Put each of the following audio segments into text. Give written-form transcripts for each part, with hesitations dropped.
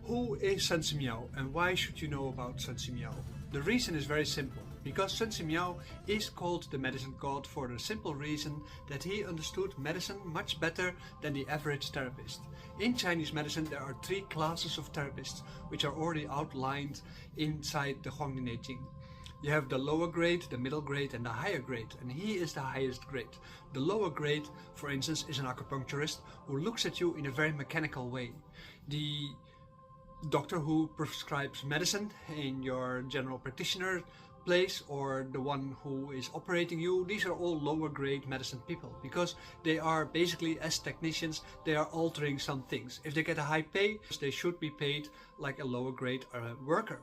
Who is Sun Simiao and why should you know about Sun Simiao? The reason is very simple, because Sun Simiao is called the medicine god for the simple reason that he understood medicine much better than the average therapist. In Chinese medicine there are three classes of therapists which are already outlined inside the Huangdi Jing. You have the lower grade, the middle grade and the higher grade, and he is the highest grade. The lower grade, for instance, is an acupuncturist who looks at you in a very mechanical way. The doctor who prescribes medicine in your general practitioner place, or the one who is operating you, these are all lower grade medicine people, because they are basically, as technicians, they are altering some things. If they get a high pay, they should be paid like a lower grade worker.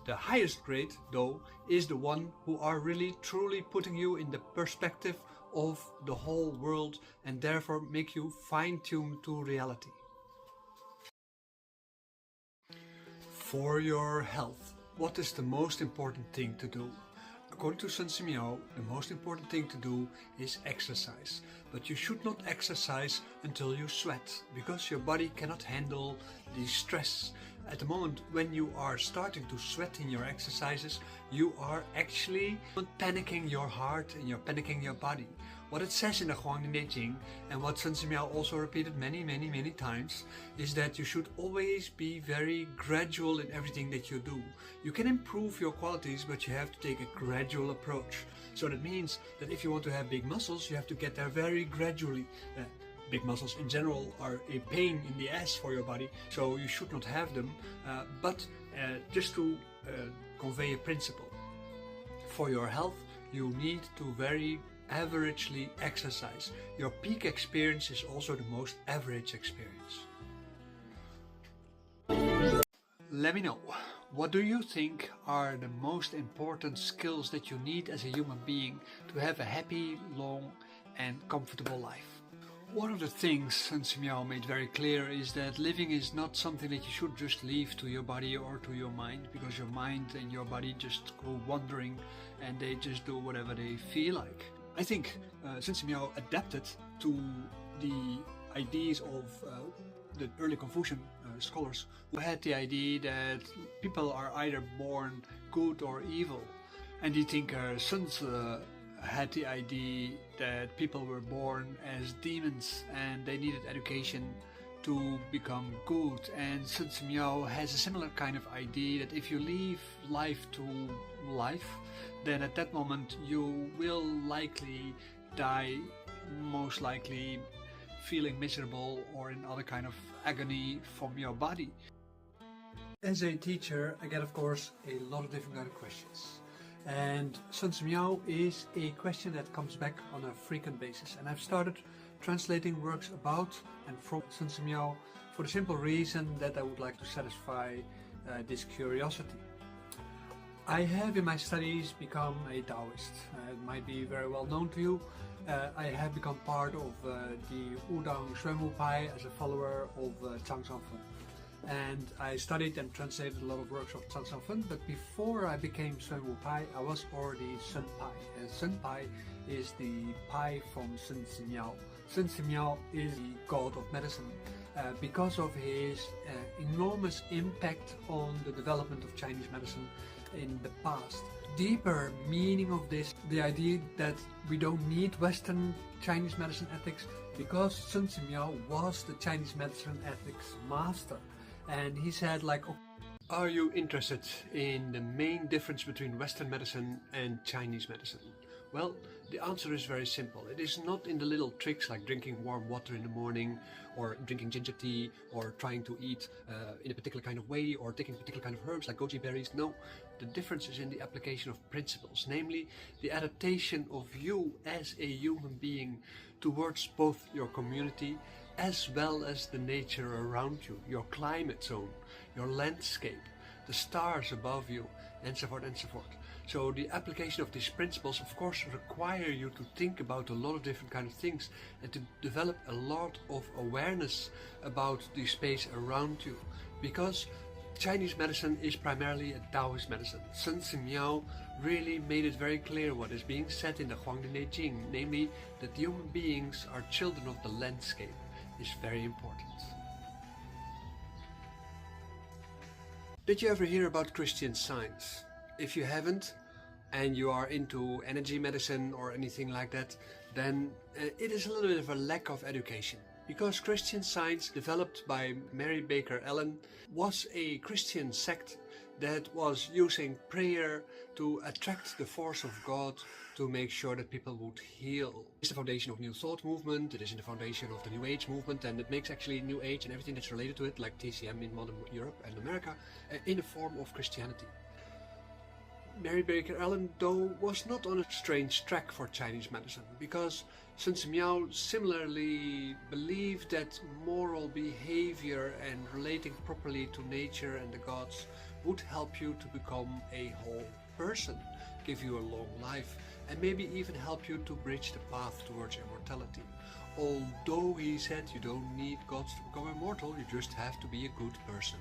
The highest grade, though, is the one who are really truly putting you in the perspective of the whole world and therefore make you fine-tune to reality. For your health, what is the most important thing to do? According to Sun Simiao, the most important thing to do is exercise. But you should not exercise until you sweat, because your body cannot handle the stress. At the moment when you are starting to sweat in your exercises, you are actually panicking your heart and you're panicking your body. What it says in the Huangdi Jing, and what Sun Simiao also repeated many times, is that you should always be very gradual in everything that you do. You can improve your qualities, but you have to take a gradual approach. So that means that if you want to have big muscles, you have to get there very gradually. Big muscles in general are a pain in the ass for your body, so you should not have them, but just to convey a principle. For your health, you need to very averagely exercise. Your peak experience is also the most average experience. Let me know, what do you think are the most important skills that you need as a human being to have a happy, long and comfortable life? One of the things Sun Simiao made very clear is that living is not something that you should just leave to your body or to your mind, because your mind and your body just go wandering and they just do whatever they feel like. I think Sun Simiao adapted to the ideas of the early Confucian scholars who had the idea that people are either born good or evil. And the thinker Sun had the idea that people were born as demons and they needed education to become good. And Sun Simiao has a similar kind of idea that if you leave life to life, then at that moment you will likely die, most likely feeling miserable or in other kind of agony from your body. As a teacher, I get, of course, a lot of different kind of questions. And Sun Simiao is a question that comes back on a frequent basis. And I've started translating works about and from Sun Simiao for the simple reason that I would like to satisfy this curiosity. I have in my studies become a Taoist. It might be very well known to you. I have become part of the Wudang Xuanwu Pai as a follower of Zhang Sanfen. And I studied and translated a lot of works of Zhang Sanfen, but before I became Xuanwu Pai, I was already Sun Pai. And Sun Pai is the Pai from Sun Simiao. Sun Simiao is the god of medicine because of his enormous impact on the development of Chinese medicine in the past. Deeper meaning of this, the idea that we don't need Western Chinese medicine ethics, because Sun Simiao was the Chinese medicine ethics master. And he said, like, are you interested in the main difference between Western medicine and Chinese medicine? Well, the answer is very simple. It is not in the little tricks like drinking warm water in the morning, or drinking ginger tea, or trying to eat in a particular kind of way, or taking particular kind of herbs like goji berries. No, the difference is in the application of principles, namely the adaptation of you as a human being towards both your community as well as the nature around you, your climate zone, your landscape, the stars above you, and so forth and so forth. So the application of these principles, of course, require you to think about a lot of different kind of things and to develop a lot of awareness about the space around you, because Chinese medicine is primarily a Taoist medicine. Sun Simiao really made it very clear what is being said in the Huangdi Jing, namely that human beings are children of the landscape, is very important. Did you ever hear about Christian Science? If you haven't, and you are into energy medicine or anything like that, then it is a little bit of a lack of education. Because Christian Science, developed by Mary Baker Allen, was a Christian sect that was using prayer to attract the force of God to make sure that people would heal. It's the foundation of New Thought movement, it is in the foundation of the New Age movement, and it makes actually New Age and everything that's related to it, like TCM in modern Europe and America, in the form of Christianity. Mary Baker Allen, though, was not on a strange track for Chinese medicine, because Sun Simiao similarly believed that moral behavior and relating properly to nature and the gods would help you to become a whole person, give you a long life, and maybe even help you to bridge the path towards immortality. Although he said you don't need gods to become immortal, you just have to be a good person.